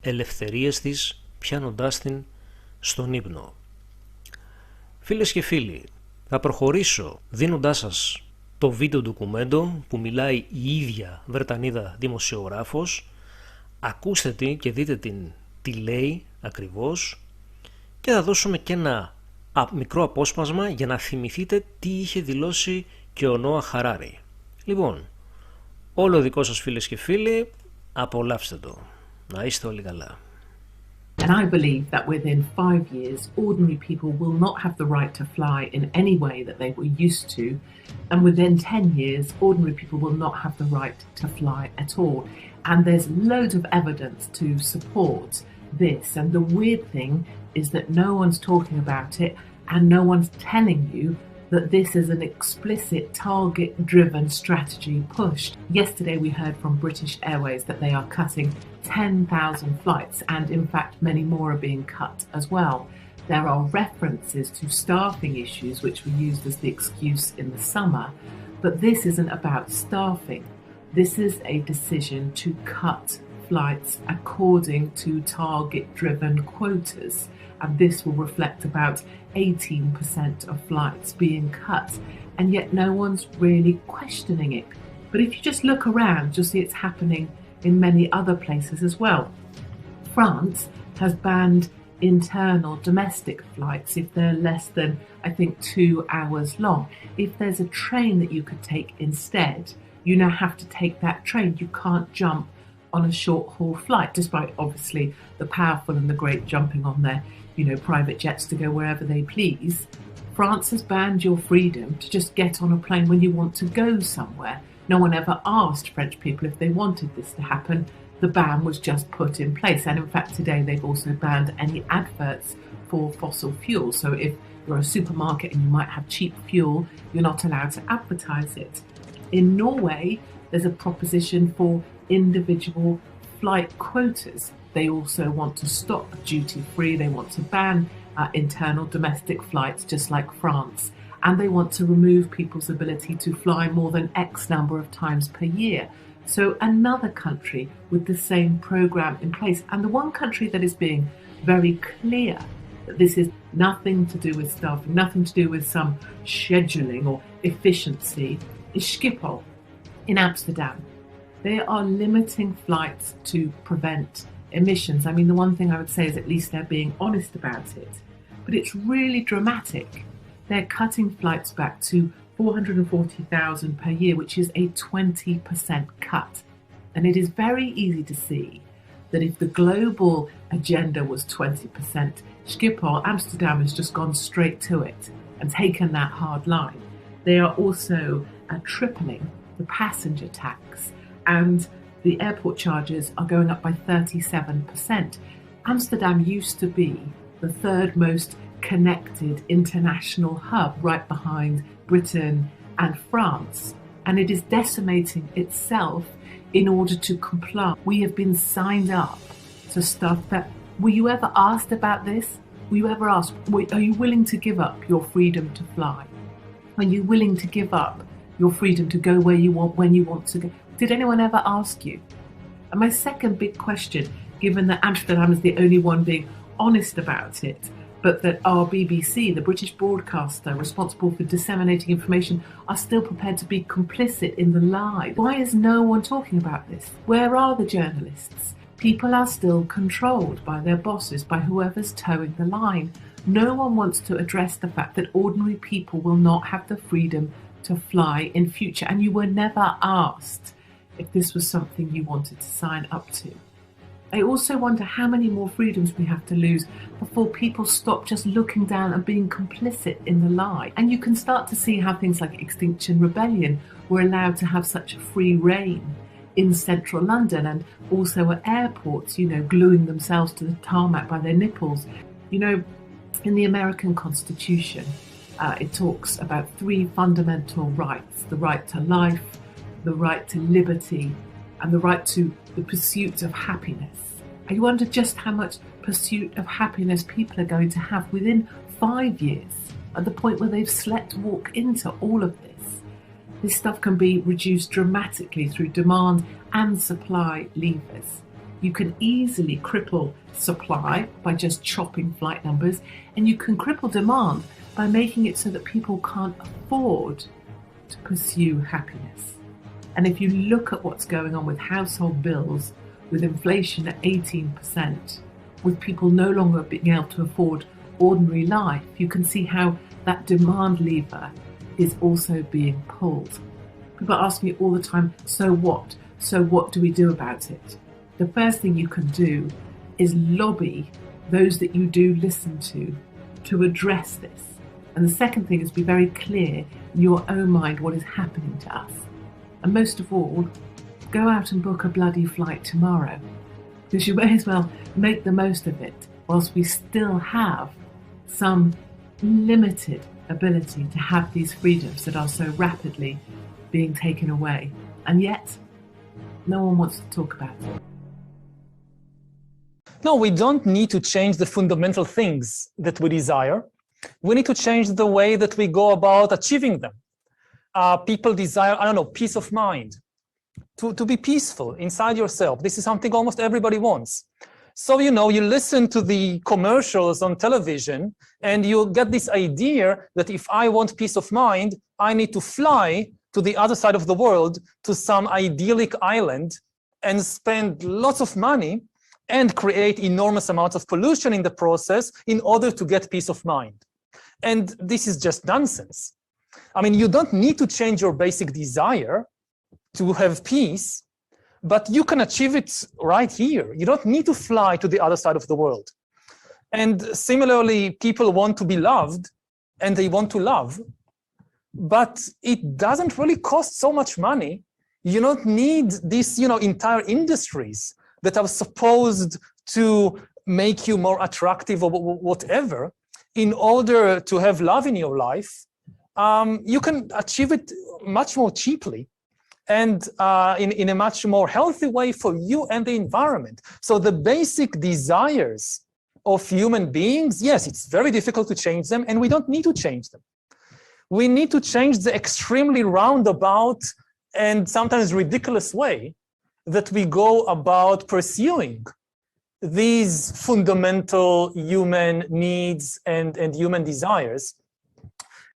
ελευθερίες της, πιάνοντάς την στον ύπνο. Φίλες και φίλοι, θα προχωρήσω δίνοντάς σας το βίντεο ντοκουμέντο που μιλάει η ίδια Βρετανίδα δημοσιογράφος. Ακούστε την και δείτε την τι λέει ακριβώς και θα δώσουμε και ένα μικρό απόσπασμα για να θυμηθείτε τι είχε δηλώσει και ο Νόα Χαράρι. Λοιπόν, όλο δικό σας φίλες και φίλοι, απολαύστε το. Να είστε όλοι καλά. And I believe that within 5 years, ordinary people will not have the right to fly in any way that they were used to. And within 10 years, ordinary people will not have the right to fly at all. And there's loads of evidence to support this. And the weird thing is that no one's talking about it and no one's telling you that this is an explicit target-driven strategy pushed. Yesterday we heard from British Airways that they are cutting 10,000 flights, and in fact many more are being cut as well. There are references to staffing issues which were used as the excuse in the summer, but this isn't about staffing. This is a decision to cut flights according to target-driven quotas, and this will reflect about 18% of flights being cut, and yet no one's really questioning it. But if you just look around, you'll see it's happening in many other places as well. France has banned internal domestic flights if they're less than, I think, 2 hours long. If there's a train that you could take instead, you now have to take that train. You can't jump on a short haul flight, despite obviously the powerful and the great jumping on their, private jets to go wherever they please. France has banned your freedom to just get on a plane when you want to go somewhere. No one ever asked French people if they wanted this to happen. The ban was just put in place. And in fact, today they've also banned any adverts for fossil fuel. So if you're a supermarket and you might have cheap fuel, you're not allowed to advertise it. In Norway, there's a proposition for individual flight quotas. They also want to stop duty-free. They want to ban internal domestic flights, just like France. And they want to remove people's ability to fly more than X number of times per year. So another country with the same program in place. And the one country that is being very clear that this is nothing to do with staffing, nothing to do with some scheduling or efficiency, is Schiphol in Amsterdam. They are limiting flights to prevent emissions. I mean, the one thing I would say is at least they're being honest about it. But it's really dramatic. They're cutting flights back to 440,000 per year, which is a 20% cut. And it is very easy to see that if the global agenda was 20%, Schiphol, Amsterdam, has just gone straight to it and taken that hard line. They are also tripling the passenger tax, and the airport charges are going up by 37%. Amsterdam used to be the third most connected international hub, right behind Britain and France, and it is decimating itself in order to comply. We have been signed up to stuff that, were you ever asked about this? Were you ever asked, are you willing to give up your freedom to fly? Are you willing to give up your freedom to go where you want, when you want to go? Did anyone ever ask you? And my second big question, given that Amsterdam is the only one being honest about it, but that our BBC, the British broadcaster responsible for disseminating information, are still prepared to be complicit in the lie. Why is no one talking about this? Where are the journalists? People are still controlled by their bosses, by whoever's towing the line. No one wants to address the fact that ordinary people will not have the freedom to fly in future. And you were never asked if this was something you wanted to sign up to. I also wonder how many more freedoms we have to lose before people stop just looking down and being complicit in the lie. And you can start to see how things like Extinction Rebellion were allowed to have such a free reign in central London, and also at airports, gluing themselves to the tarmac by their nipples. In the American Constitution, it talks about 3 fundamental rights: the right to life, the right to liberty, and the right to the pursuit of happiness. I wonder just how much pursuit of happiness people are going to have within 5 years, at the point where they've slept-walk into all of this. This stuff can be reduced dramatically through demand and supply levers. You can easily cripple supply by just chopping flight numbers, and you can cripple demand by making it so that people can't afford to pursue happiness. And if you look at what's going on with household bills, with inflation at 18%, with people no longer being able to afford ordinary life, you can see how that demand lever is also being pulled. People ask me all the time, so what? So what do we do about it? The first thing you can do is lobby those that you do listen to address this. And the second thing is be very clear in your own mind what is happening to us. And most of all, go out and book a bloody flight tomorrow, because you may as well make the most of it whilst we still have some limited ability to have these freedoms that are so rapidly being taken away. And yet, no one wants to talk about it. No, we don't need to change the fundamental things that we desire. We need to change the way that we go about achieving them. People desire, I don't know, peace of mind, to be peaceful inside yourself. This is something almost everybody wants. So, you know, you listen to the commercials on television and you get this idea that if I want peace of mind, I need to fly to the other side of the world, to some idyllic island, and spend lots of money and create enormous amounts of pollution in the process in order to get peace of mind. And this is just nonsense. I mean, you don't need to change your basic desire to have peace, but you can achieve it right here. You don't need to fly to the other side of the world. And similarly, people want to be loved and they want to love, but it doesn't really cost so much money. You don't need these, you know, entire industries that are supposed to make you more attractive or whatever in order to have love in your life. You can achieve it much more cheaply and in a much more healthy way for you and the environment. So the basic desires of human beings, yes, it's very difficult to change them, and we don't need to change them. We need to change the extremely roundabout and sometimes ridiculous way that we go about pursuing these fundamental human needs and human desires.